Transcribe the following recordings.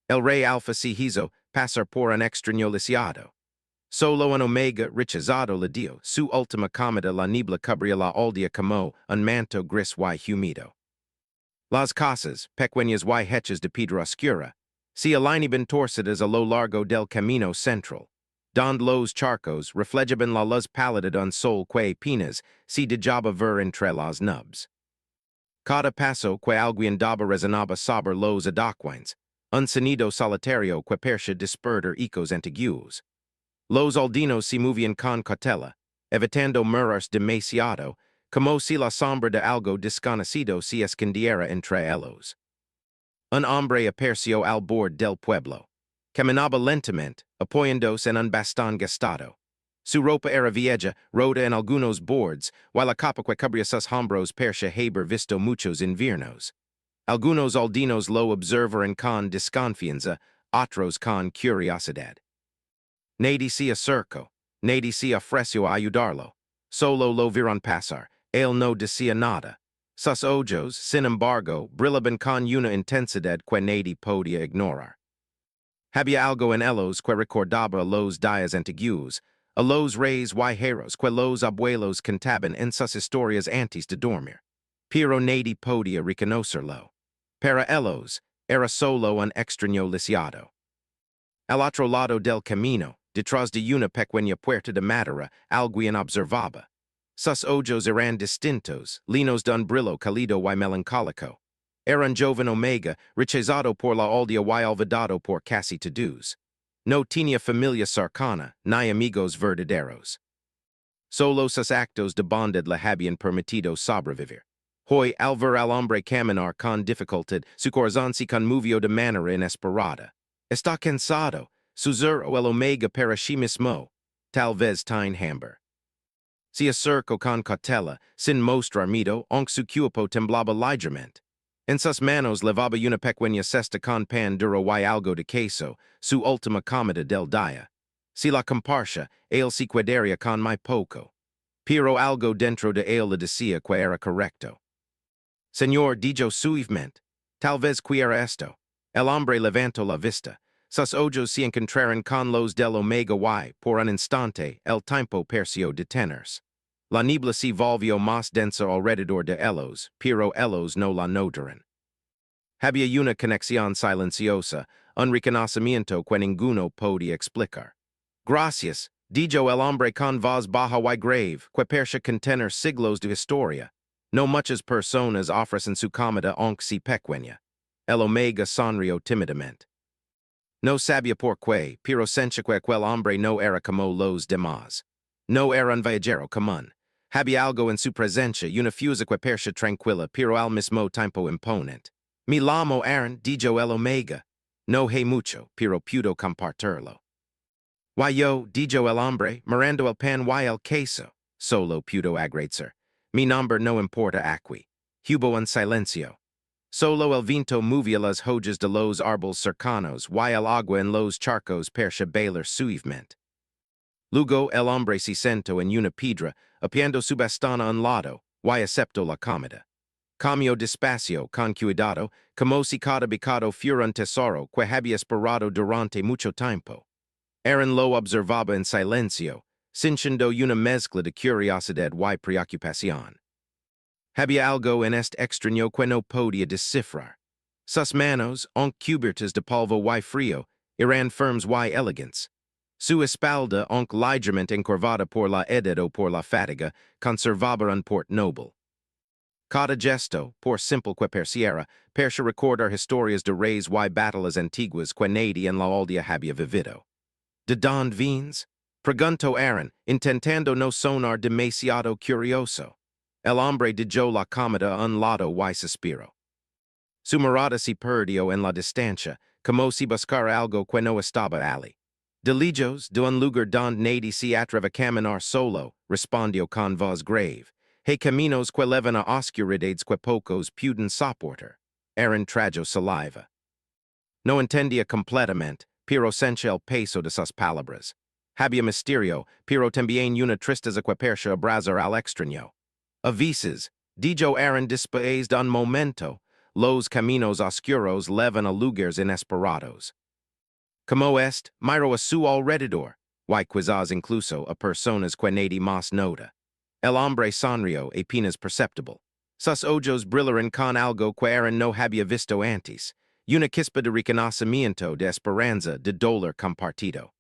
El Rey Alfa si hizo, pasar por un extraño lisiado. Solo en omega rechazado le dio, su última comida la niebla cubría la aldea como un manto gris y humido. Las casas, pequeñas y hechas de piedra oscura, si alineaban torcidas a lo largo del camino central. Donde los charcos reflejaban la luz pálida de un sol que pinas si dejaba ver entre las nubes. Cada paso que alguien daba resonaba sobre los adoquines, un sonido solitario que parecía despertar ecos antiguos. Los aldeanos se movían con cautela, evitando mirar demasiado, como si la sombra de algo desconocido se escondiera entre ellos. Un hombre apareció al borde del pueblo. Caminaba lentamente, apoyándose en un bastón gastado. Su ropa era vieja, rota en algunos bordes, while la capa que cubría sus hombros parecía haber visto muchos inviernos. Algunos aldeanos lo observaron con desconfianza, otros con curiosidad. Nadie se acercó, nadie se ofreció a ayudarlo. Solo lo vieron pasar, él no decía nada. Sus ojos, sin embargo, brillaban con una intensidad que nadie podía ignorar. Había algo en ellos que recordaba a los días antiguos, a los reyes viajeros que los abuelos cantaban en sus historias antes de dormir. Pero nadie podía reconocerlo. Para ellos, era solo un extraño lisiado. Al otro lado del camino, detrás de una pequeña puerta de madera, alguien observaba. Sus ojos eran distintos, llenos de un brillo cálido y melancólico. Era un joven omega, rechazado por la aldea y olvidado por casi todos. No tenía familia cercana, ni amigos verdaderos. Solo sus actos de bondad le habían permitido sobrevivir. Hoy, al ver al hombre caminar con dificultad, su corazón se conmovió de manera inesperada. Está cansado, susurró el omega para sí mismo, tal vez tin hambre. Se acercó con cautela, sin mostrar miedo, aunque su cuerpo temblaba ligeramente. En sus manos levaba una pequeña cesta con pan duro y algo de queso, su última comida del día. Si la comparsa, él se quedaría con muy poco. Pero algo dentro de él le decía que era correcto. Señor, dijo suavemente, tal vez que era esto. El hombre levantó la vista. Sus ojos se encontraron con los del omega y, por un instante, el tiempo pareció detenerse. La niebla se volvió más densa alrededor de ellos, pero ellos no la notaron. Había una conexión silenciosa, un reconocimiento que ninguno podía explicar. Gracias, dijo el hombre con voz baja y grave, que parecía contener siglos de historia. No muchas personas ofrecen su comida aunque sea pequeña. El omega sonrió tímidamente. No sabía por qué, pero sentía que aquel hombre no era como los demás. No era un viajero común. Había algo en su presencia y una fuerza que parecía tranquila, pero al mismo tiempo imponente. Mi llamo Aaron, dijo el omega. No hay mucho, pero puedo compartirlo. Why yo, dijo el hombre, mirando el pan y el queso. Solo pudo agradecer. Mi nombre no importa aquí. Hubo un silencio. Solo el viento movía las hojas de los árboles cercanos y el agua en los charcos parecía bailar suavemente. Luego el hombre se sentó en una piedra, apoyando su bastón a un lado, y aceptó la comida. Comió despacio, con cuidado, como si cada bocado fuera un tesoro que había esperado durante mucho tiempo. Aaron lo observaba en silencio, sintiendo una mezcla de curiosidad y preocupación. Había algo en este extraño que no podía descifrar. Sus manos, aunque cubiertas de polvo y frío, eran firmes y elegantes. Su espalda, aunque ligeramente encorvada por la edad o por la fatiga, conservaba un porte noble. Cada gesto, por simple que pareciera, parecía recordar historias de reyes y batallas antiguas que nadie en la aldea había vivido. ¿De dónde vienes? Preguntó Aaron, intentando no sonar demasiado curioso. El hombre dejó la comida a un lado y suspiró. Su mirada se perdió en la distancia, como si buscara algo que no estaba allí. De lejos, de un lugar donde nadie se atreve a caminar solo, respondió con voz grave. Hay caminos que llevan a oscuridades que pocos pueden soportar. Aaron tragó saliva. No entendía completamente, pero sentía el peso de sus palabras. Había misterio, pero también una tristeza que parecía abrazar al extraño. A veces, dijo Aaron después de un momento, los caminos oscuros levan a lugares inesperados. Como est, miro a su alrededor, y quizás incluso a personas que nadie más nota. El hombre sonrió apenas perceptible. Sus ojos brillaron con algo que eran no había visto antes, una chispa de reconocimiento de esperanza de dolor compartido.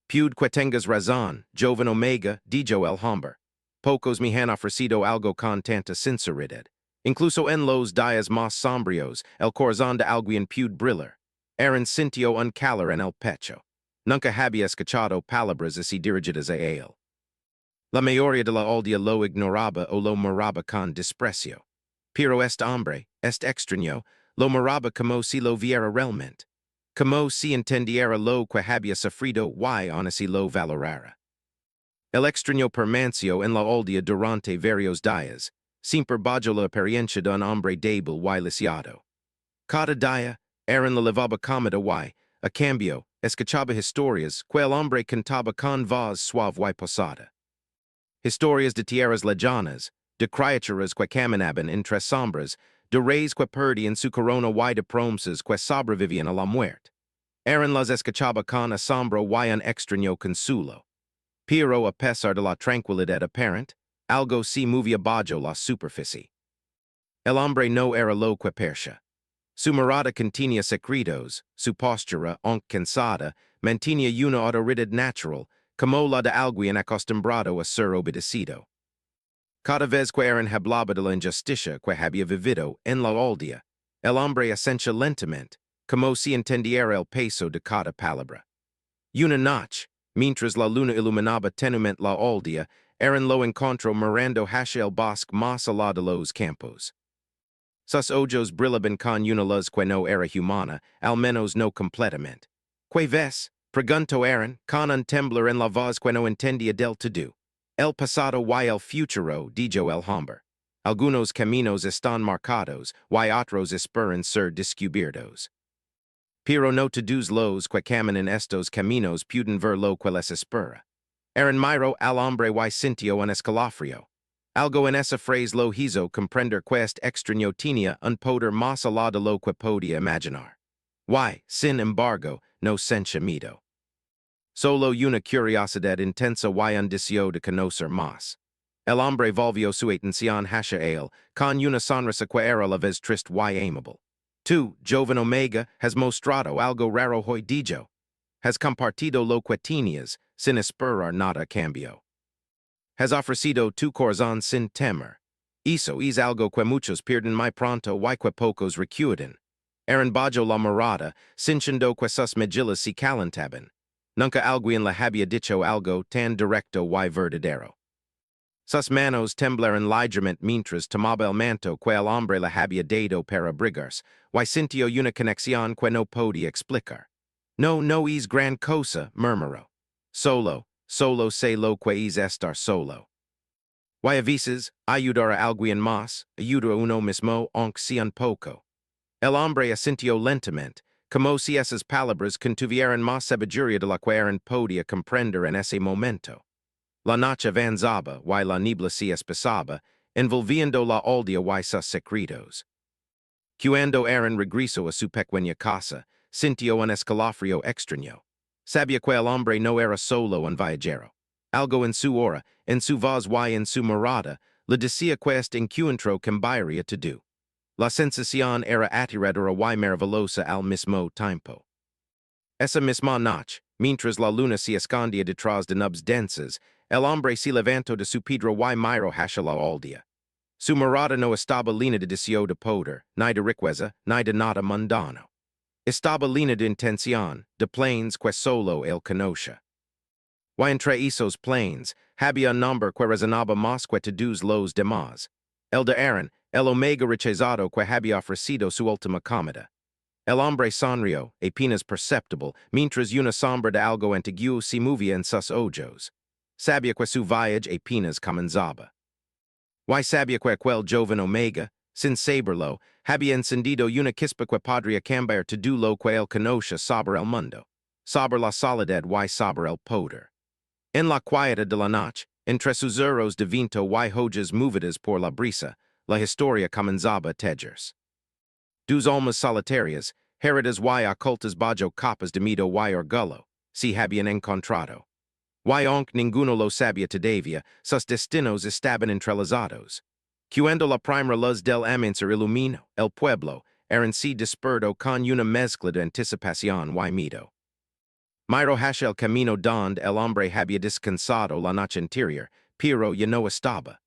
Pude que tengas razón, joven Omega, dijo el hombre. Pocos me han ofrecido algo con tanta sinceridad. Incluso en los días más sombríos, el corazón de alguien pude brillar. Aaron sintió un calor en el pecho. Nunca había escuchado palabras así dirigidas a él. La mayoría de la aldea lo ignoraba o lo miraba con desprecio. Pero este hombre, este extraño, lo miraba como si lo viera realmente. Como si entendiera lo que había sufrido y aun así lo valorara. El extraño permaneció en la aldea durante varios días, siempre bajo la apariencia de un hombre débil y lisiado. Cada día, Aaron la levaba comida y, a cambio, escuchaba historias que el hombre cantaba con voz suave y posada. Historias de tierras lejanas, de criaturas que caminaban entre sombras, de reyes que perdían su corona y de promesas que sobrevivían a la muerte. Aaron las escuchaba con asombro y un extraño consuelo. Pero a pesar de la tranquilidad aparente, algo se movía bajo la superficie. El hombre no era lo que parecía. Su mirada contenía secretos, su postura, aunque cansada, mantenía una autoridad natural, como la de alguien acostumbrado a ser obedecido. Cada vez que Aaron hablaba de la injusticia que había vivido en la aldea, el hombre asentía lentamente, como si entendiera el peso de cada palabra. Una noche, mientras la luna iluminaba tenuemente la aldea, Aaron lo encontró mirando hacia el bosque más allá de los campos. Sus ojos brillaban con una luz que no era humana, al menos no completamente. ¿Qué ves? Preguntó Aaron, con un temblor en la voz que no entendía del todo. El pasado y el futuro, dijo el hombre. Algunos caminos están marcados, y otros esperan ser descubiertos. Pero no todos los que caminan estos caminos pueden ver lo que les espera. Aaron miró al hombre y sintió un escalofrío. Algo en esa frase lo hizo comprender que este extraño tenía un poder más allá de lo que podía imaginar. Y, sin embargo, no sentía miedo. Solo una curiosidad intensa y un deseo de conocer más. El hombre volvió su atención hacia él, con una sonrisa que era a la vez triste y amable. Tú, joven Omega, has mostrado algo raro hoy dijo. Has compartido lo que tenías, sin esperar nada a cambio. Has ofrecido tu corazón sin temer. Eso es algo que muchos pierden muy pronto y que pocos recuerdan. Aaron bajo la mirada, sintiendo que sus mejillas se calentaban. Nunca alguien le había dicho algo tan directo y verdadero. Sus manos temblaron ligeramente mientras tomaba el manto que el hombre le había dado para abrigarse, y sintió una conexión que no podía explicar. No es gran cosa, murmuró. Solo sé lo que es estar solo. Y a veces, ayudar a alguien más, ayuda a uno mismo aunque sea un poco. El hombre asintió lentamente, como si esas palabras contuvieran más sabiduría de la que Aaron podía comprender en ese momento. La noche avanzaba y la niebla se espesaba, envolviendo la aldea y sus secretos. Cuando Aaron regresó a su pequeña casa, sintió un escalofrío extraño. Sabía que el hombre no era solo un viajero. Algo en su aura, en su voz y en su mirada, le decía que este encuentro cambiaría todo. La sensación era aterradora y maravillosa al mismo tiempo. Esa misma noche, mientras la luna se escondía detrás de nubes densas, el hombre se levantó de su piedra y miró hacia la aldea. Su mirada no estaba llena de deseo de poder, ni de riqueza, ni de nada mundano. Estaba llena de intención, de planes que solo él conocía. Y entre esos planes, había un nombre que resonaba más que todos los demás. El de Aaron, el Omega rechazado que había ofrecido su última comida. El hombre sonrió, apenas perceptible, mientras una sombra de algo antiguo se movía en sus ojos. Sabía que su viaje apenas comenzaba. Y sabía que aquel joven Omega, sin saberlo, había encendido una chispa que podría cambiar todo lo que él conocía sobre el mundo, sobre la soledad y sobre el poder. En la quieta de la noche, entre susurros de viento y hojas movidas por la brisa, la historia comenzaba a tejerse. Dos almas solitarias, heridas y ocultas bajo capas de mito y orgullo, si habían encontrado. Y aunque ninguno lo sabía todavía, sus destinos estaban entrelazados. Cuando la primera luz del amanecer iluminó el pueblo, eran si despertó con una mezcla de anticipación y miedo. Miro hacia el camino donde el hombre había descansado la noche anterior, pero ya no estaba.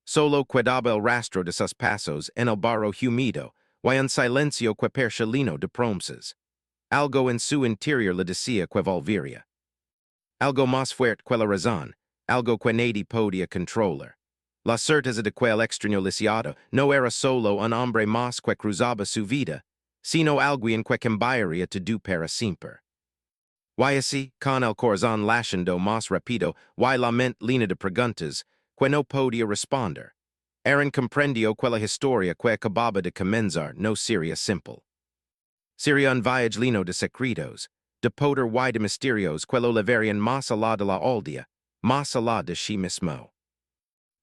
Solo quedaba el rastro de sus pasos en el barro húmedo, y un silencio que parecía lleno de promesas. Algo en su interior le decía que volvería. Algo más fuerte que la razón, algo que nadie podía controlar. La certeza de que el extraño lisiado no era solo un hombre más que cruzaba su vida, sino alguien que cambiaría todo para siempre. Y así, con el corazón latiendo más rápido y la mente llena de preguntas, que no podía responder. Aaron comprendió que la historia que acababa de comenzar no sería simple. Sería un viaje lleno de secretos, de poder y de misterios que lo llevarían más allá de la aldea, más allá de sí mismo.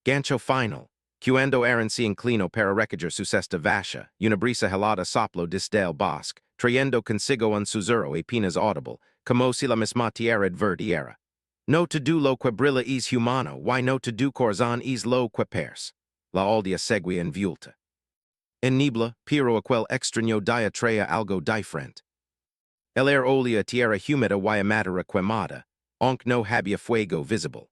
Gancho final, cuando Aaron se inclinó para recoger su cesta vacía, una brisa helada sopló desde el bosque, trayendo consigo un susurro apenas audible, como si la misma tierra advertiera. No todo lo que brilla es humano, y no todo corazón es lo que parece. La aldea seguía envuelta. En niebla, pero aquel extraño día traía algo diferente. El air olía tierra húmeda y a madera quemada, aunque no había fuego visible.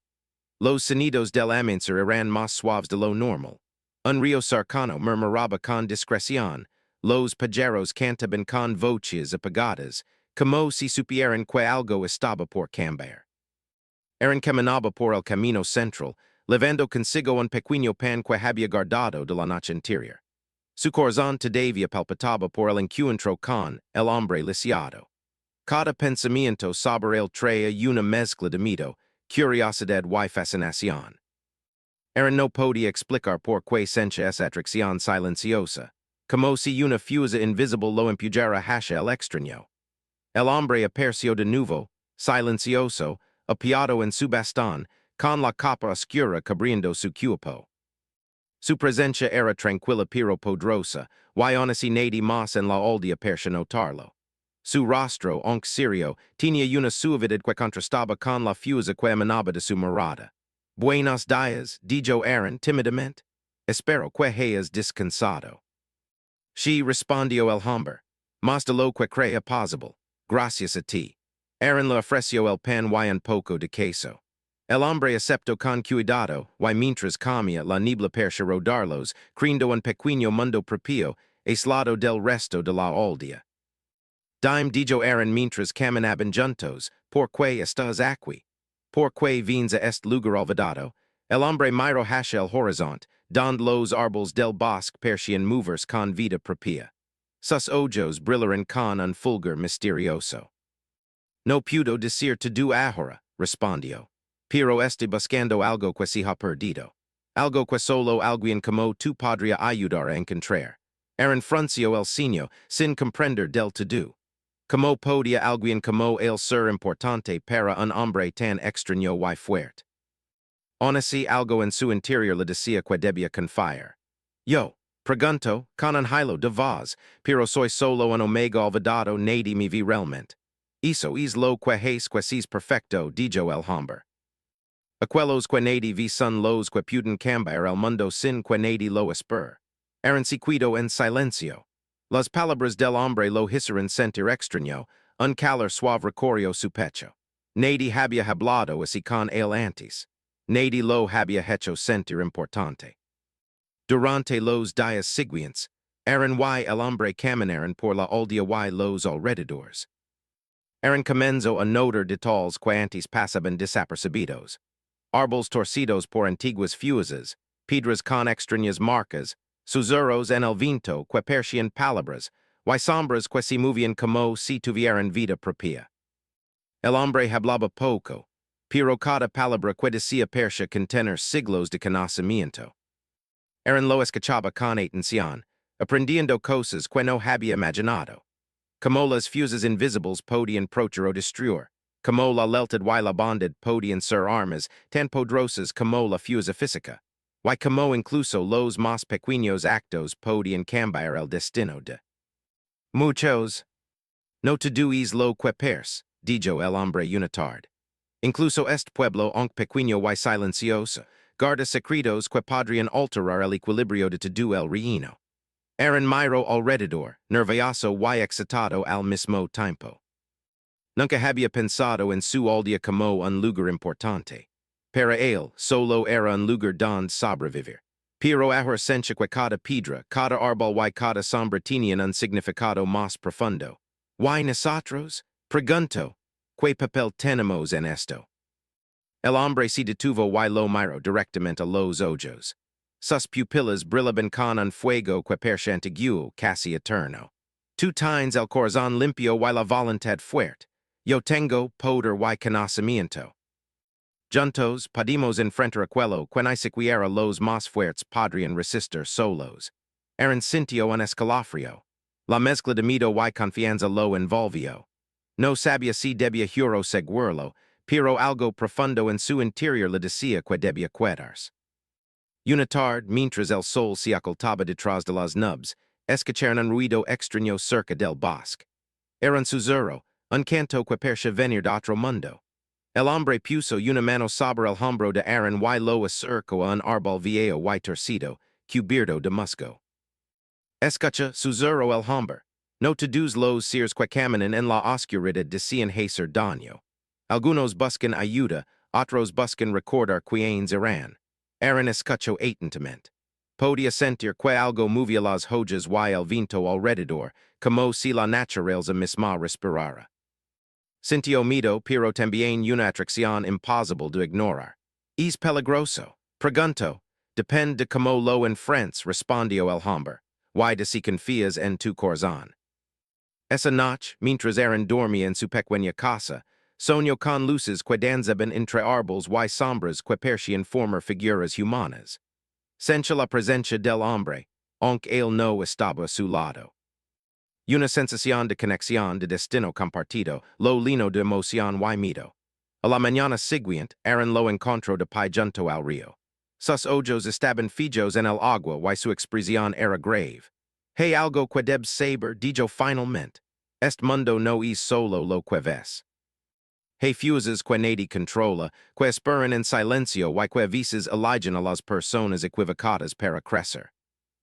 Los sonidos del amanecer eran más suaves de lo normal. Un río cercano murmuraba con discreción, los pajaros cantaban con voces apagadas, como si supieran que algo estaba por cambiar. Aaron caminaba por el camino central, llevando consigo un pequeño pan que había guardado de la noche anterior. Su corazón todavía palpitaba por el encuentro con el hombre lisiado. Cada pensamiento sobre él traía una mezcla de miedo, curiosidad y fascinación. Aaron no podía explicar por qué sentía esa atracción silenciosa, como si una fuerza invisible lo empujara hacia el extraño. El hombre apareció de nuevo, silencioso, apiado en su bastón, con la capa oscura cubriendo su cuerpo. Su presencia era tranquila pero poderosa, y aún así nadie más en la aldea parecía notarlo. Su rostro, aunque serio, tenía una suavidad que contrastaba con la fuerza que emanaba de su mirada. Buenos días, dijo Aaron tímidamente. Espero que hayas descansado. Sí, respondió el hombre. Más de lo que creía posible. Gracias a ti. Aaron le ofreció el pan y un poco de queso. El hombre aceptó con cuidado, y mientras comía la niebla parecía rodarlos, creando un pequeño mundo propio, aislado del resto de la aldea. Dime dijo Aaron mientras caminaban juntos, ¿por qué estás aquí? ¿Por qué vienes a este lugar olvidado? El hombre miró hacia el horizonte, donde los árboles del bosque parecían moverse con vida propia. Sus ojos brillaron con un fulgor misterioso. No puedo decir todo ahora, respondió. Pero estoy buscando algo que se ha perdido. Algo que solo alguien como tú podría ayudar a encontrar. Aaron frunció el ceño, sin comprender del todo. Como podía alguien como él ser importante para un hombre tan extraño y fuerte. Aún así algo en su interior le decía que debía confiar. Yo, pregunto, con un hilo de voz, pero soy solo un omega olvidado nadie me vi realmente. Hizo es lo que hace que es perfecto, dijo el hombre. Aquellos que nadie vi son los que pueden cambiar el mundo sin que nadie lo espere. Aaron se quedó en silencio. Las palabras del hombre lo hicieron sentir extraño, un calor suave recorrió su pecho. Nadie había hablado así con él antes. Nadie lo había hecho sentir importante. Durante los días siguientes, Aaron y el hombre caminaron por la aldea y los alrededores. Aaron comenzó a notar detalles que antes pasaban desapercibidos. Árboles torcidos por antiguas fuerzas, piedras con extrañas marcas, susurros en el viento que parecían palabras, y sombras que se movían como si tuvieran vida propia. El hombre hablaba poco, pero cada palabra que decía parecía contener siglos de conocimiento. Aaron lo escuchaba con atención, aprendiendo cosas que no había imaginado. Como las fuerzas invisibles podían proteger o destruir, como la lealtad y la bondad podían ser armas tan poderosas como la fuerza física, y como incluso los más pequeños actos podían cambiar el destino de Muchos. No te duis lo que pers, dijo el hombre unitard. Incluso est pueblo aunque pequeño y silencioso, guarda secretos que podrían alterar el equilibrio de todo el reino. Eran miro alrededor, nervioso y excitado al mismo tiempo. Nunca había pensado en su aldea como un lugar importante. Para él, solo era un lugar donde sobrevivir. Pero ahora sentía que cada piedra, cada árbol y cada sombra tenían un significado más profundo. ¿Y nosotros? Pregunto. ¿Qué papel tenemos en esto? El hombre se detuvo y lo miró directamente a los ojos. Sus pupilas brillaban con un fuego que parecía antiguo, casi eterno. Tú tienes el corazón limpio y la voluntad fuerte. Yo tengo poder y conocimiento. Juntos podemos enfrentar aquello que ni siquiera los más fuertes podrían resistir solos. Eran sintió un escalofrío. La mezcla de miedo y confianza lo envolvió. No sabía si debía juro seguirlo, pero algo profundo en su interior le decía que debía quedarse. Una tarde, mientras el sol se ocultaba detrás de las nubes, escucharon un ruido extraño cerca del bosque. Era un susurro, un canto que parecía venir de otro mundo. El hombre puso una mano sobre el hombro de Aaron y lo acercó a un árbol viejo y torcido, cubierto de musgo. Escucha, susurró el hombre. No todos los seres que caminan en la oscuridad decían hacer daño. Algunos buscan ayuda, otros buscan recordar quiénes eran. Aaron escuchó atentamente. Podía sentir que algo movía las hojas y el viento alrededor, como si la naturaleza misma respirara. Sintió miedo, pero también una atracción imposible de ignorar. ¿Es peligroso? Preguntó. Depende de cómo lo enfrentes, respondió el hombre. Y de si confías en tu corazón. Esa noche, mientras Aaron dormía en su pequeña casa, soñó con luces que danzaban entre árboles y sombras que parecían formar figuras humanas. Sentía la presencia del hombre, aunque él no estaba a su lado. Una sensación de conexión de destino compartido, lo lleno de emoción y miedo. A la mañana siguiente, Aaron lo encontró de pie junto al río. Sus ojos estaban fijos en el agua y su expresión era grave. Hay algo que debes saber, dijo finalmente. Este mundo no es solo lo que ves. Hay fuerzas que nadie controla, que esperan en silencio y que a veces eligen a las personas equivocadas para crecer.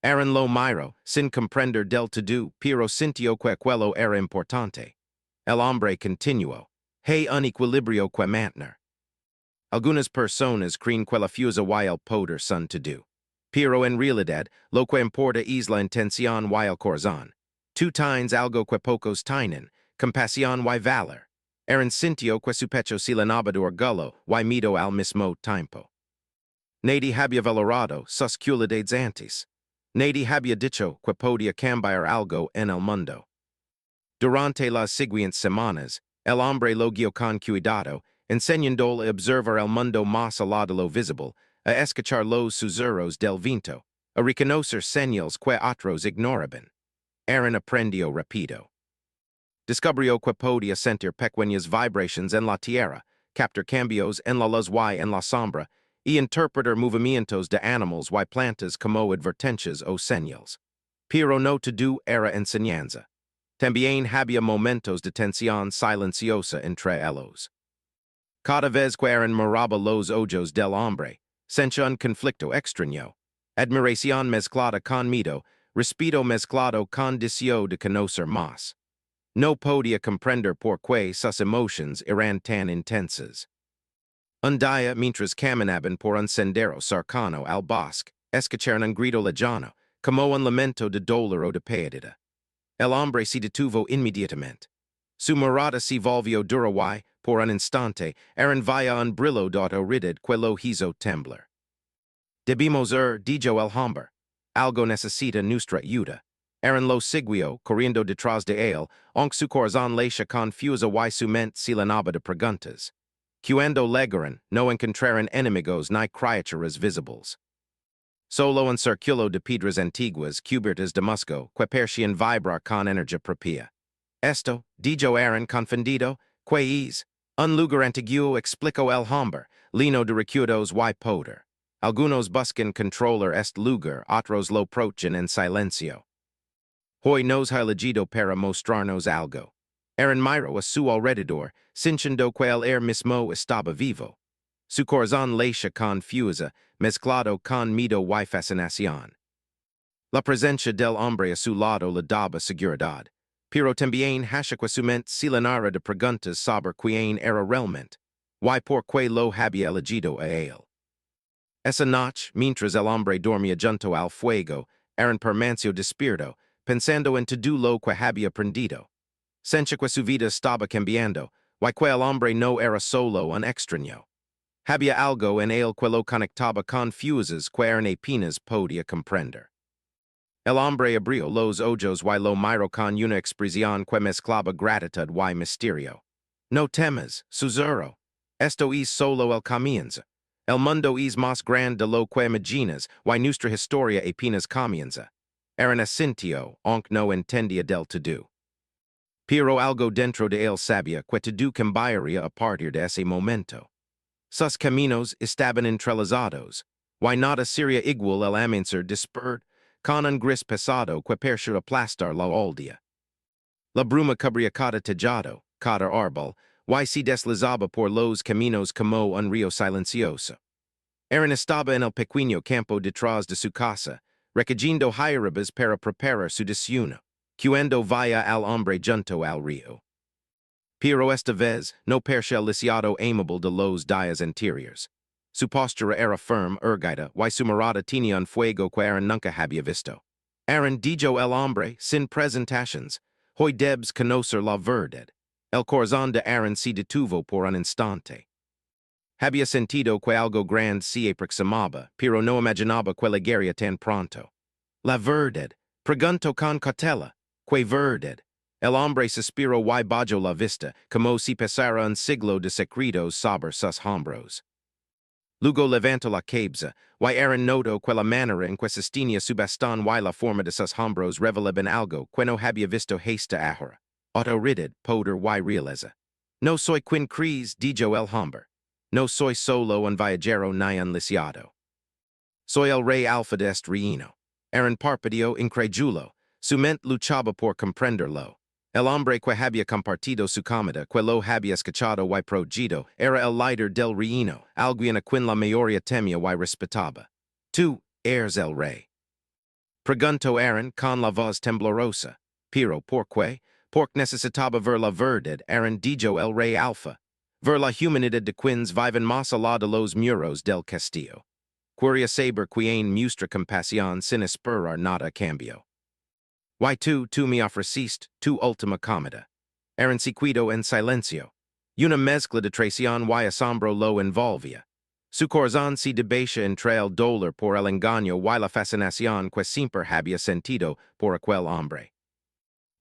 Aaron lo miró, sin comprender del todo, pero sintió que aquello era importante. El hombre continuó. Hay un equilibrio que mantener. Algunas personas creen que la fuerza y el poder son todo. Pero en realidad, lo que importa es la intención y el corazón. Tú tienes algo que pocos tienen, compasión y valor. Aaron sintió que su pecho se llenaba de orgullo y miedo al mismo tiempo. Nadie había valorado sus cualidades antes. Nadie había dicho que podía cambiar algo en el mundo. Durante las siguientes semanas, el hombre lo guió con cuidado, enseñándole a observar el mundo más allá de lo visible, a escuchar los susurros del viento, a reconocer señales que otros ignoraban. Aaron aprendió rápido. Descubrió que podía sentir pequeñas vibraciones en la tierra, captar cambios en la luz y en la sombra, y interpretar movimientos de animales y plantas como advertencias o señales. Pero no todo era enseñanza. También había momentos de tensión silenciosa entre ellos. Cada vez que Aaron miraba los ojos del hombre, sentía un conflicto extraño. Admiración mezclada con miedo, respeto mezclado con deseo de conocer más. No podía comprender por qué sus emociones eran tan intensas. Un día, mientras caminaban por un sendero cercano al bosque, escucharon un grito lejano, como un lamento de dolor o de pérdida. El hombre se detuvo inmediatamente. Su mirada se volvió dura y, por un instante, Aaron vio un brillo dorado que lo hizo temblar. Debemos dijo el hombre. Algo necesita nuestra ayuda. Aaron lo siguió, corriendo detrás de él, aunque su corazón leía confusa y su mente se llenaba de preguntas. Cuando llegaron, no encontraron enemigos ni criaturas visibles. Solo un círculo de piedras antiguas cubiertas de musgo que parecían vibrar con energía propia. Esto, dijo Aaron confundido, que es un lugar antiguo, explicó el hombre, lleno de recuerdos y poder. Algunos buscan controlar este lugar, otros lo aprovechan en silencio. Hoi nos legido para mostrarnos algo. Eran miro a su alrededor, cinchando quel mismo estaba vivo. Su corazón leía confusa, mezclado con miedo y fascinación. La presencia del hombre a su lado le daba seguridad, pero también hacía su mente se llenara de preguntas sobre quién era realmente, y por qué lo había elegido a él. Esa noche, mientras el hombre dormía junto al fuego, Aaron permaneció despierto, pensando en todo lo que había aprendido. Sentía que su vida estaba cambiando, y que el hombre no era solo un extraño. Había algo en él que lo conectaba con fuerzas que Aaron apenas podía comprender. El hombre abrió los ojos y lo miró con una expresión que mezclaba gratitud y misterio. No temas, susurró. Esto es solo el comienzo. El mundo es más grande de lo que imaginas, y nuestra historia apenas comienza. Aaron asintió, aunque no entendía del todo. Pero algo dentro de él sabía que todo cambiaría a partir de ese momento. Sus caminos estaban entrelazados, y nada sería igual al amanecer despert, con un gris pesado que parecía aplastar la aldea. La bruma cubría cada tejado, cada árbol, y se deslizaba por los caminos como un río silencioso. Aaron estaba en el pequeño campo detrás de su casa, recogiendo hierbas para preparar su desayuno, cuando vaya al hombre junto al río. Pero esta vez no parecía el lisiado amable de los días anteriores. Su postura era firme, erguida, y su mirada tenía un fuego que Aaron nunca había visto. Aaron dijo el hombre, sin presentaciones, hoy debes conocer la verdad. El corazón de Aaron se detuvo por un instante. Había sentido que algo grande se aproximaba, pero no imaginaba que llegaría tan pronto. La verdad, preguntó con cautela, ¿qué verdad? El hombre suspiró y bajó la vista, como si pasara un siglo de secretos sobre sus hombros. Luego levantó la cabeza, y Aaron notó que la manera en que sostenía su bastón y la forma de sus hombros revelaban algo que no había visto hasta ahora. Autoridad, poder y realeza. No soy quien crees, dijo el hombre. No soy solo un viajero ni un lisiado. Soy el Rey Alfa de este reino. Aaron parpadeó incrédulo, su mente luchaba por comprenderlo. El hombre que había compartido su comida, que lo había escuchado y protegido, era el líder del reino, alguien a quien la mayoría temía y respetaba. Tú eres el rey. Preguntó Aaron con la voz temblorosa. Pero ¿por qué? Porque necesitaba ver la verdad, Aaron dijo el Rey Alfa. Ver la humanidad de quienes viven más allá de los muros del castillo. Quería saber quien muestra compasión sin esperar nada a cambio. Y tú me ofreciste tu última comida. Aaron se quedó en silencio. Una mezcla de traición y asombro lo envolvía. Su corazón se debatía entre el dolor por el engaño y la fascinación que siempre había sentido por aquel hombre.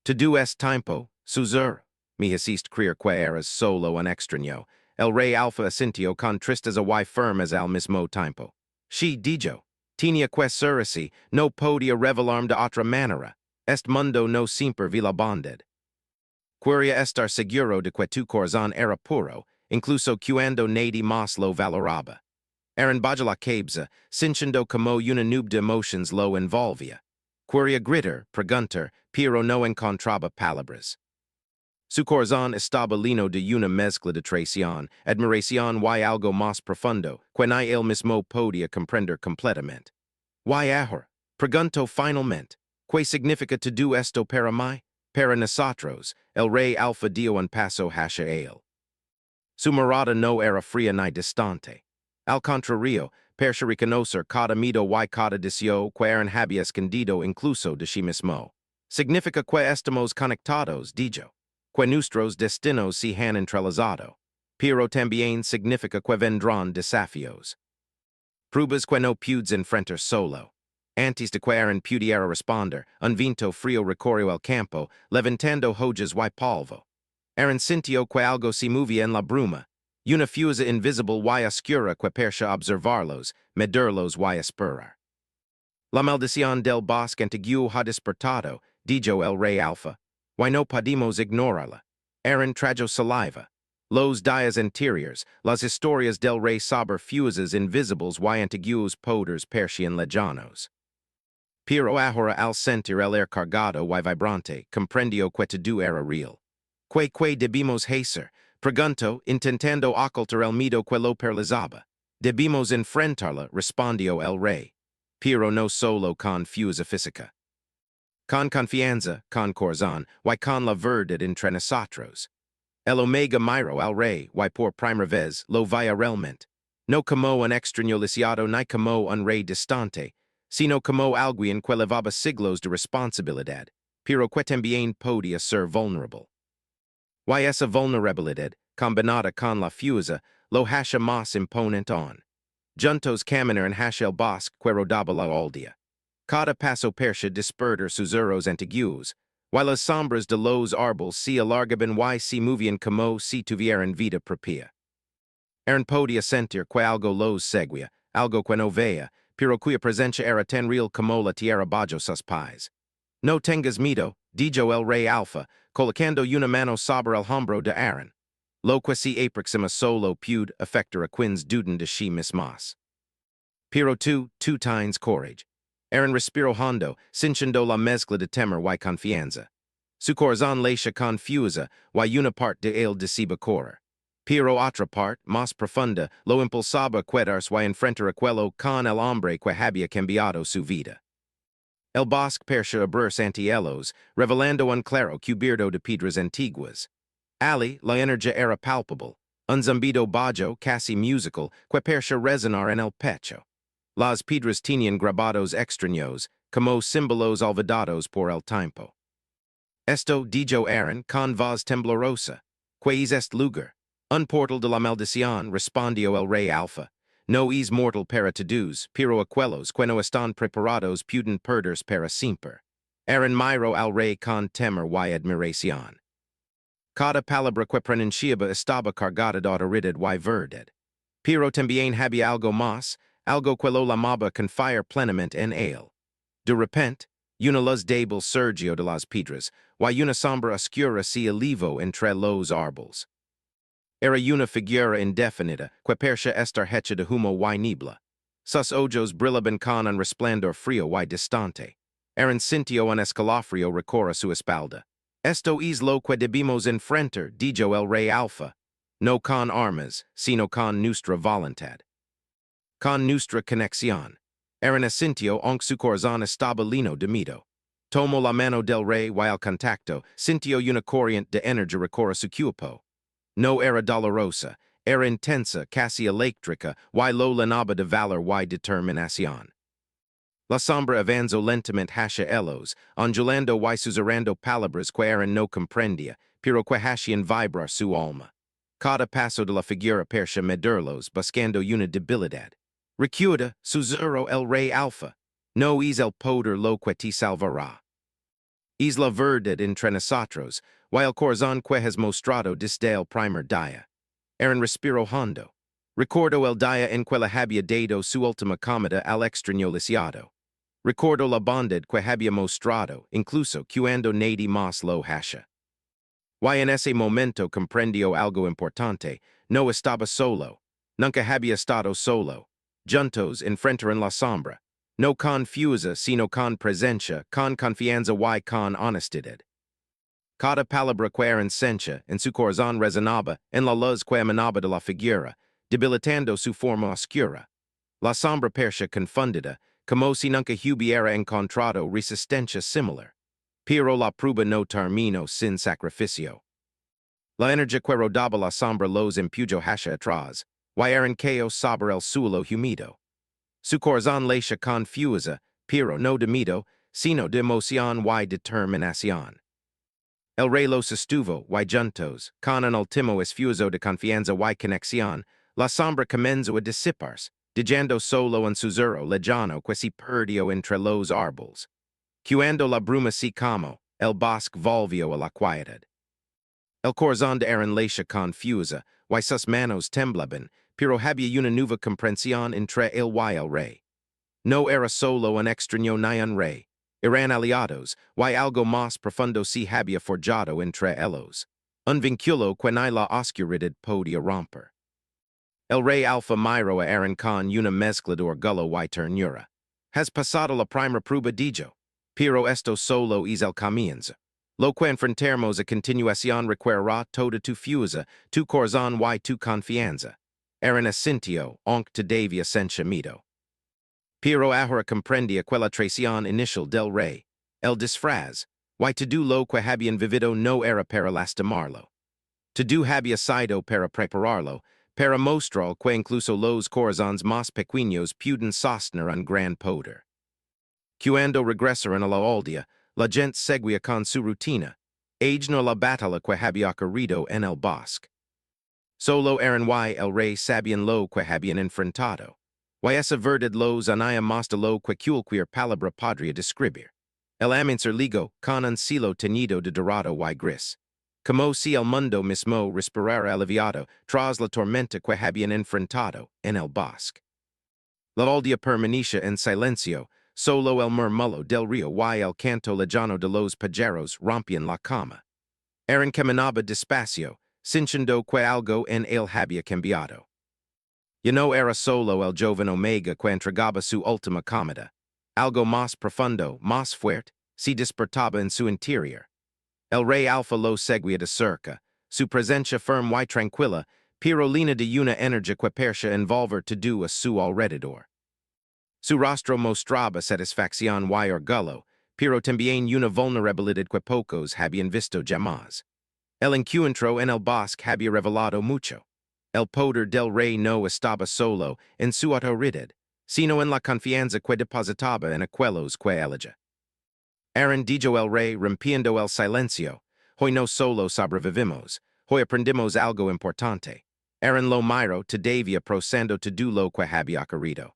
Todo este tiempo, susurro, me hiciste creer que eras solo un extraño. El Rey Alfa asintió con tristeza y firmeza al mismo tiempo. She dijo, tenía que ser así, no podía revelarme de otra manera. Este mundo no siempre vi la bondad. Quería estar seguro de que tu corazón era puro, incluso cuando nadie más lo valoraba. Aaron bajó la cabeza, sintiendo como una nube de emociones lo envolvía. Quería gritar, preguntar, pero no encontraba palabras. Su corazón estaba lleno de una mezcla de traición, admiración y algo más profundo, que ni él mismo podía comprender completamente. ¿Y ahora? Preguntó finalmente, ¿qué significa todo esto para mí? Para nosotros, el Rey Alfa dio un paso hacia él. Su mirada no era fría ni distante. Al contrario, parecía reconocer cada miedo y cada deseo que Aaron había escondido incluso de sí mismo. Significa que estamos conectados, dijo. Que nuestros destinos se han entrelazado. Pero también significa que vendrán desafíos. Pruebas que no puedes enfrentar solo. Antes de que Aaron pudiera responder, un viento frío recorrió el campo, levantando hojas y polvo. Aaron sintió que algo se movía en la bruma, una fuerza invisible y oscura que parecía observarlos, medirlos y esperar. La maldición del bosque antiguo ha despertado, dijo el Rey Alfa, y no podemos ignorarla. Aaron tragó saliva. Los días anteriores, las historias del rey sobre fuerzas invisibles y antiguos poderes parecían lejanos. Piero ahora al sentir el air cargado y vibrante, comprendió que todo era real. Que debimos hacer, pregunto, intentando ocultar el miedo que lo paralizaba. Debimos enfrentarla, respondió el rey. Pero no solo con fuerza física. Con confianza, con corazón, y con la verdad entre nosotros. El omega miro al rey, y por primera vez, lo via realmente. No como un extraño lisiado ni como un rey distante, sino como alguien que levaba siglos de responsabilidad, pero que también podía ser vulnerable. Y esa vulnerabilidad, combinada con la fuerza, lo hace más imponente aún. Juntos caminar en hacia el bosque que rodaba la aldea. Cada paso parecía despertar susurros antiguos, while las sombras de los árboles se alargaban y se movían como si tuvieran vida propia. Eran podía sentir que algo los seguía, algo que no veía, pero cuya presencia era tan real como la tierra bajo sus pies. No tengas miedo, dijo el Rey Alfa, colocando una mano sobre el hombro de Aaron. Lo que se aproxima solo puede afectar a quienes dudan de sí mismas. Pero tú tienes courage. Aaron respiró hondo, sintiendo la mezcla de temor y confianza. Su corazón late confusa, y una parte de él decía correr. Pero otra parte, más profunda, lo impulsaba a quedarse y enfrentar aquello con el hombre que había cambiado su vida. El bosque parecía abrirse ante ellos, revelando un claro cubierto de piedras antiguas. Ali, la energía era palpable, un zumbido bajo, casi musical, que parecía resonar en el pecho. Las piedras tenían grabados extraños, como símbolos olvidados por el tiempo. Esto dijo Aaron con voz temblorosa. ¿Qué es este lugar? Un portal de la maldición, respondió el Rey Alfa. No es mortal para todos, pero aquellos que no están preparados pueden perderse para siempre. Aaron miró al rey con temor y admiración. Cada palabra que pronunciaba estaba cargada de autoridad y verdad. Pero también había algo más, algo que lo llamaba confiar plenamente en él. De repente, una luz débil surgió de las piedras, y una sombra oscura se elevó entre los árboles. Era una figura indefinida que parecía estar hecha de humo y niebla. Sus ojos brillaban con un resplandor frío y distante. Aaron sintió un escalofrío recorrer su espalda. Esto es lo que debimos enfrentar, dijo el Rey Alfa. No con armas, sino con nuestra voluntad. Con nuestra conexión. Aaron asintió aunque su corazón estaba lleno de miedo. Tomó la mano del rey y al contacto, sintió una corriente de energía recorrer su cuerpo. No era dolorosa, era intensa, casi eléctrica, y lo llenaba de valor y determinación. La sombra avanzó lentamente hacia ellos, ondulando y susurrando palabras que Aaron no comprendía, pero que hacían vibrar su alma. Cada paso de la figura parecía medirlos, buscando una debilidad. Recuerda, susurró el Rey Alfa. No es el poder lo que te salvará. Es la verdad entre nosotros, y el corazón que has mostrado desde el primer día. Aaron respiró hondo. Recordó el día en que le había dado su última comida al extraño lisiado. Recordó la bondad que había mostrado, incluso cuando nadie más lo hacía. Y en ese momento comprendió algo importante, no estaba solo. Nunca había estado solo. Juntos enfrentaron la sombra. No con fuerza, sino con presencia, con confianza y con honestidad. Cada palabra que Aaron sentía en su corazón resonaba en la luz que emanaba de la figura, debilitando su forma oscura. La sombra parecía confundida, como si nunca hubiera encontrado resistencia similar. Pero la prueba no terminó sin sacrificio. La energía que rodaba la sombra los empujó hacia atrás, y Aaron cayó sobre el suelo humido. Su corazón latía con fuerza, pero no de miedo, sino de emoción y determinación. El rey los sostuvo, y juntos, con un último esfuerzo de confianza y conexión, la sombra comenzó a disiparse, dejando solo un susurro lejano que se perdió entre los árboles. Cuando la bruma se calmó, el bosque volvió a la quietud. El corazón de Aaron latía con fuerza, y sus manos temblaban, pero había una nueva comprensión entre él y el rey. No era solo un extraño ni un rey. Eran aliados, y algo más profundo se había forjado entre ellos. Un vínculo que ni la oscuridad podía romper. El Rey Alfa miró a Aaron con una mezcla de orgullo y ternura. Has pasado la prima prueba dijo. Pero esto solo es el comienzo. Lo que enfrentaremos a continuación requerirá toda tu fuerza, tu corazón y tu confianza. Eran asintio, aunque todavía sentimiento. Pero ahora comprendía quella traición inicial del rey. El disfraz, y todo lo que habían vivido no era para lastimarlo. Todo había sido para prepararlo, para mostrar que incluso los corazones más pequeños pueden sostener un gran poder. Cuando regresaron a la aldea, la gente seguía con su rutina, no la batalla que había ocurrido en el bosque. Solo eran y el rey sabían lo que habían enfrentado. Y esa verdad los anaya más de lo que cualquier palabra podría describir. El amencer ligo con un cielo teñido de dorado y gris. Como si el mundo mismo respirara aliviado tras la tormenta que habían enfrentado en el bosque. La aldea permanecía en silencio, solo el murmullo del río y el canto lejano de los pajaros rompían la calma. Eran caminaba despacio, sintiendo que algo en él había cambiado. Ya no era solo el joven Omega que entregaba su última comida. Algo más profundo, más fuerte, se despertaba en su interior. El Rey Alfa lo seguía de cerca, su presencia firme y tranquila, pero llena de una energía que parecía envolver todo a su alrededor. Su rostro mostraba satisfacción y orgullo, pero también una vulnerabilidad que pocos habían visto jamás. El encuentro en el bosque había revelado mucho. El poder del rey no estaba solo en su autoridad, sino en la confianza que depositaba en aquellos que elige. Eran dijo el rey rompiendo el silencio, hoy no solo sobrevivimos, hoy aprendimos algo importante. Eran lo miro todavía prosando todo lo que había ocurrido.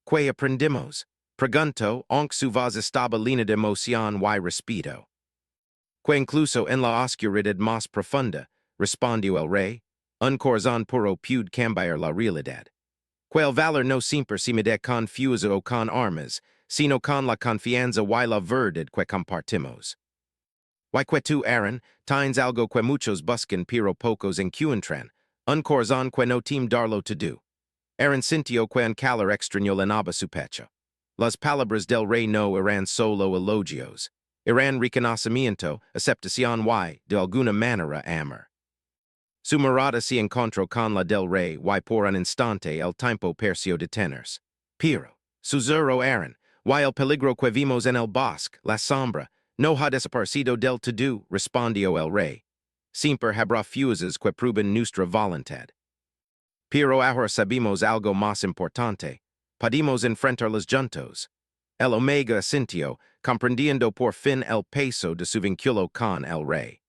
¿Qué aprendimos? Pregunto, aunque su voz estaba llena de emoción y respeto. Que incluso en la oscuridad más profunda, respondió el rey, un corazón puro puede cambiar la realidad. Que el valor no siempre se mide con fuerza o con armas, sino con la confianza y la verdad que compartimos. Y que tú eran, tienes algo que muchos buscan pero pocos encuentran, un corazón que no team darlo todo. Eran sintió que un calor extraño llenaba su pecho. Las palabras del rey no eran solo elogios. Eran reconocimiento, aceptación y, de alguna manera, amor. Su mirada se encontró con la del rey y por un instante el tiempo pareció detenerse. Pero, susurró eran, y el peligro que vimos en el bosque, la sombra, no ha desaparecido del todo, respondió el rey. Siempre habrá fuerzas que prueben nuestra voluntad. Pero ahora sabemos algo más importante. Podemos enfrentarlos juntos. El Omega asintió, comprendiendo por fin el peso de su vínculo con el rey.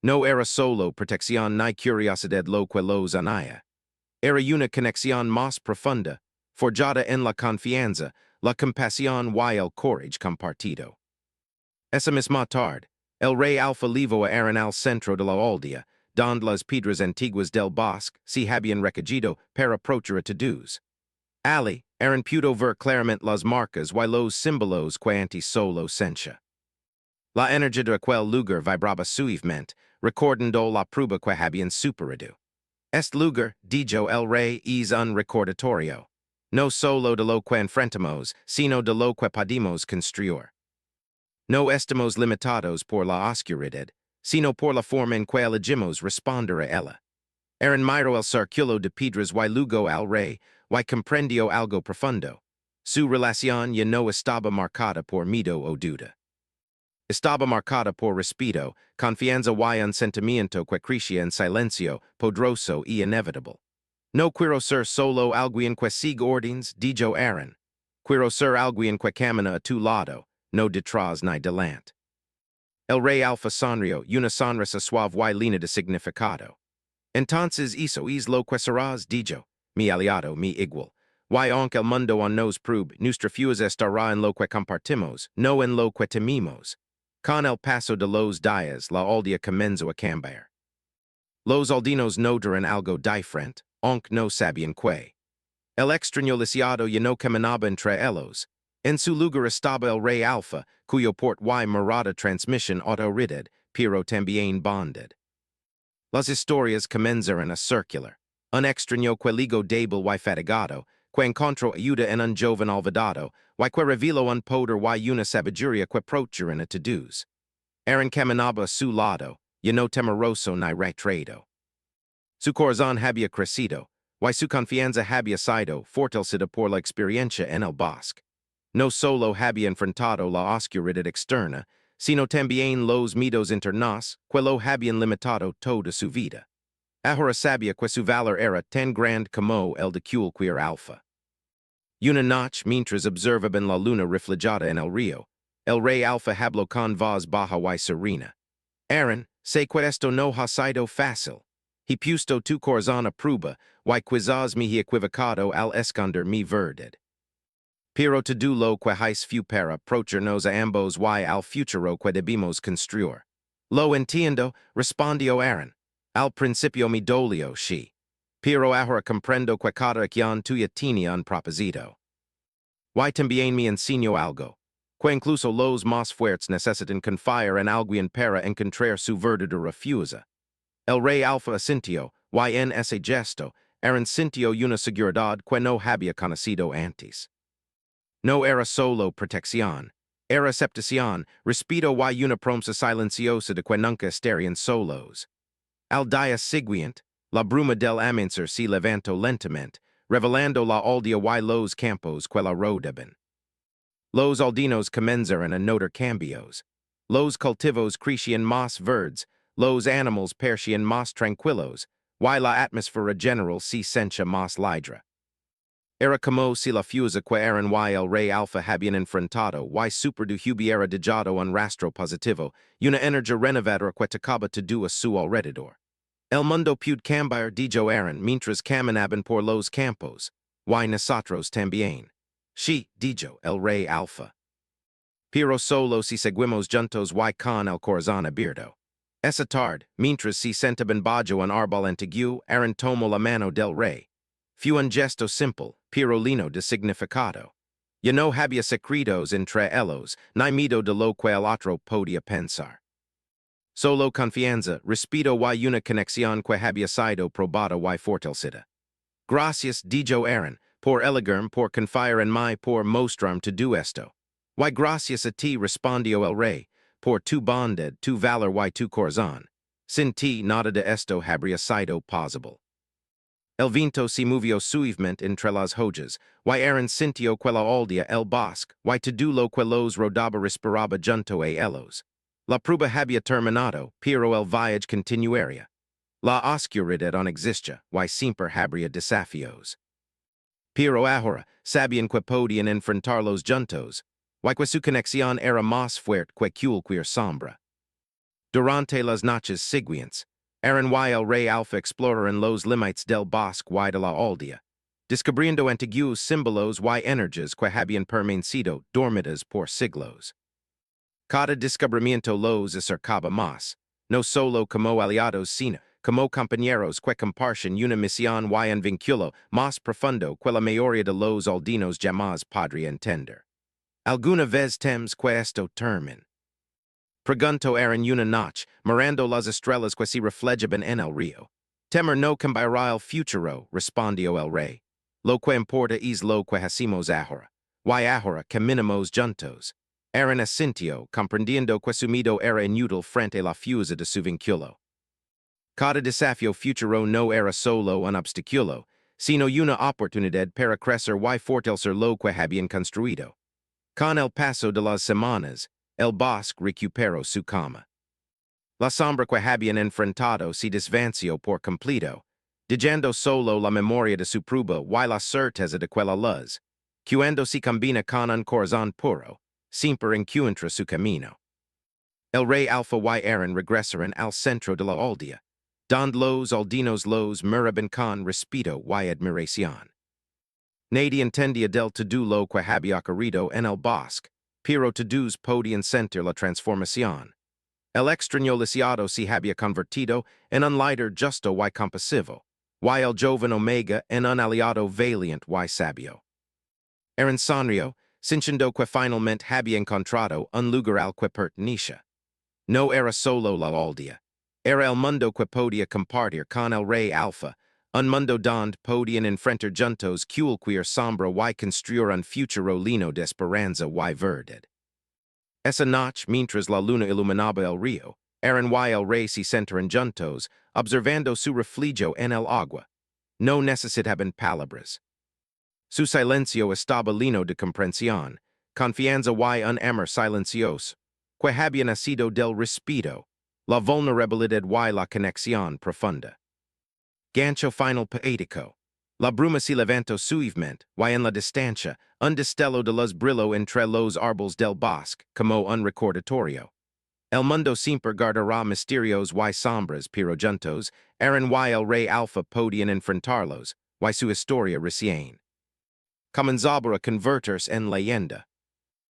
No era solo protección ni curiosidad lo que los unía. Era una conexión más profunda, forjada en la confianza, la compasión y el courage compartido. Esa misma tarde, el Rey Alfa llevó a Eran al centro de la aldea, donde las piedras antiguas del bosque se habían recogido para proteger a todos. Ali, Eran pudo ver claramente las marcas y los símbolos que antes solo sentia. La energía de aquel lugar vibraba suavemente, recordando la prueba que habían superado. Este lugar, dijo el rey, es un recordatorio, no solo de lo que enfrentamos, sino de lo que podemos construir. No estamos limitados por la oscuridad, sino por la forma en que elegimos responder a ella. Eran miro el círculo de piedras y luego al rey, y comprendió algo profundo. Su relación ya no estaba marcada por miedo o duda. Estaba marcada por respeto, confianza y un sentimiento que crecía en silencio, poderoso y inevitable. No quiero ser solo alguien que sigue órdenes, dijo Eran. Quiero ser alguien que camina a tu lado, no detrás ni delante. El Rey Alfa sonrió, una sonrisa suave y llena de significado. Entonces eso es lo que serás, dijo, mi aliado, mi igual. Y aunque el mundo on nos pruebe, nuestra fuerza estará en lo que compartimos, no en lo que temimos. Con el paso de los días, la aldea comenzó a cambiar. Los aldeanos notaron algo diferente, aunque no sabían qué. El extraño lisiado ya no caminaba entre ellos. En su lugar estaba el Rey Alfa, cuyo port y mirada transmisión autoritated, pero también bondad. Las historias comenzaron a circular. Un extraño que ligo débil y fatigado, que encontro ayuda en un joven olvidado, y que revelo un poder y una sabiduría que procuran to do's. Eran caminaba su lado, y no temeroso ni retraído. Su corazón había crecido, y su confianza había sido fortalecida por la experiencia en el bosque. No solo había enfrentado la oscuridad externa, sino también los miedos internos que lo habían limitado toda su vida. Ahora sabía que su valor era tan grande como el de cualquier alfa. Una noche mientras observaban la luna reflejada en el río, el Rey Alfa habló con voz baja y serena. Aaron, sé que esto no ha sido fácil. He puesto tu corazón a prueba, y quizás me he equivocado al esconder mi verdad. Pero todo lo que hizo para protegernos a ambos y al futuro que debemos construir. Lo entiendo, respondió Aaron. Al principio me dolió sí. Pero ahora comprendo que cada acción tuya tenía un propósito. Y también me enseñó algo. Que incluso los más fuertes necesitan confiar en alguien para encontrar su verdadera fuerza. El Rey Alfa asintió, y en ese gesto, Aaron sintió una seguridad que no había conocido antes. No era solo protección, era aceptación, respeto y una promesa silenciosa de que nunca estarían solos. Al día siguiente, la bruma del amanecer se levantó lentamente, revelando la aldea y los campos que la rodeaban. Los aldeanos comenzaron a notar cambios. Los cultivos crecían más verdes, los animales parecían más tranquilos, y la atmósfera general se sentía más libre. Era como si la fuerza que eran y el Rey Alfa habían enfrentado y superdu hubiera dejado un rastro positivo, una energía renovadora que tocaba todo a su alrededor. El mundo puede cambiar, dijo Aaron, mientras caminaban por los campos, y nosotros también. Sí, dijo el Rey Alfa. Pero solo si seguimos juntos y con el corazón abierto. Esa tarde, mientras se sentaban bajo un árbol antiguo, Aaron tomó la mano del rey. Fue un gesto simple, pero lleno de significado. Ya no había secretos entre ellos, ni miedo de lo que el otro podía pensar. Solo confianza, respeto y una conexión que había sido probada y fortalecida. Gracias, dijo Aaron, por elegirme, por confiar en mí, por mostrarme todo esto. Y gracias a ti, respondió el rey, por tu bondad, tu valor y tu corazón. Sin ti, nada de esto habría sido posible. El viento se movió suavemente entre las hojas, y Aaron sintió que la aldea el bosque, y todo lo que los rodaba respiraba junto a ellos. La prueba había terminado, pero el viaje continuaría. La oscuridad no existía, y siempre habría desafíos. Pero ahora, sabían que podían enfrentarlos juntos, y que su conexión era más fuerte que cualquier sombra. Durante las noches siguientes, Aaron y el Rey Alfa exploraron los límites del bosque y de la aldea, descubriendo antiguos símbolos y energias que habían permanecido dormidas por siglos. Cada descubrimiento los acercaba más, no solo como aliados sino como compañeros que comparten una misión y un vínculo más profundo que la mayoría de los aldeanos jamás podría entender. ¿Alguna vez temes que esto termine? Preguntó Aaron una noche, mirando las estrellas que se reflejaban en el río. Temer no cambiará el futuro, respondió el rey. Lo que importa es lo que hacemos ahora. Y ahora caminamos juntos. Aaron asintió, comprendiendo que su miedo era inútil frente a la fuerza de su vínculo. Cada desafío futuro no era solo un obstáculo, sino una oportunidad para crecer y fortalecer lo que habían construido. Con el paso de las semanas, el bosque recuperó su calma. La sombra que habían enfrentado se desvanció por completo, dejando solo la memoria de su prueba y la certeza de que la luz, cuando se combina con un corazón puro, siempre encuentra su camino. El Rey Alfa y Aaron regresaron al centro de la aldea, donde los aldeanos los miraban con respeto y admiración. Nadie entendía del todo lo que había ocurrido en el bosque, pero todos podían sentir la transformación. El extraño lisiado se había convertido en un líder justo y compasivo, y el joven Omega en un aliado valiente y sabio. Aaron sonrió, sintiendo que finalmente había encontrado un lugar al que pertenecía. No era solo la aldea, era el mundo que podía compartir con el Rey Alfa, Un mundo donde podían enfrentar juntos cualquier sombra y construir un futuro lleno de esperanza y verdad. Esa noche, mientras la luna iluminaba el río, Aaron y el rey se sentaron juntos, observando su reflejo en el agua. No necesitaban palabras. Su silencio estaba lleno de comprensión, confianza y un amor silencioso, que había nacido del respeto, la vulnerabilidad y la conexión profunda. Gancho final poético. La bruma se levantó suavemente, y en la distancia, un destello de luz brilló entre los árboles del bosque, como un recordatorio. El mundo siempre guardará misterios y sombras, pero juntos, Aaron y el Rey Alfa podían enfrentarlos, y su historia recién comenzaba a convertirse en leyenda.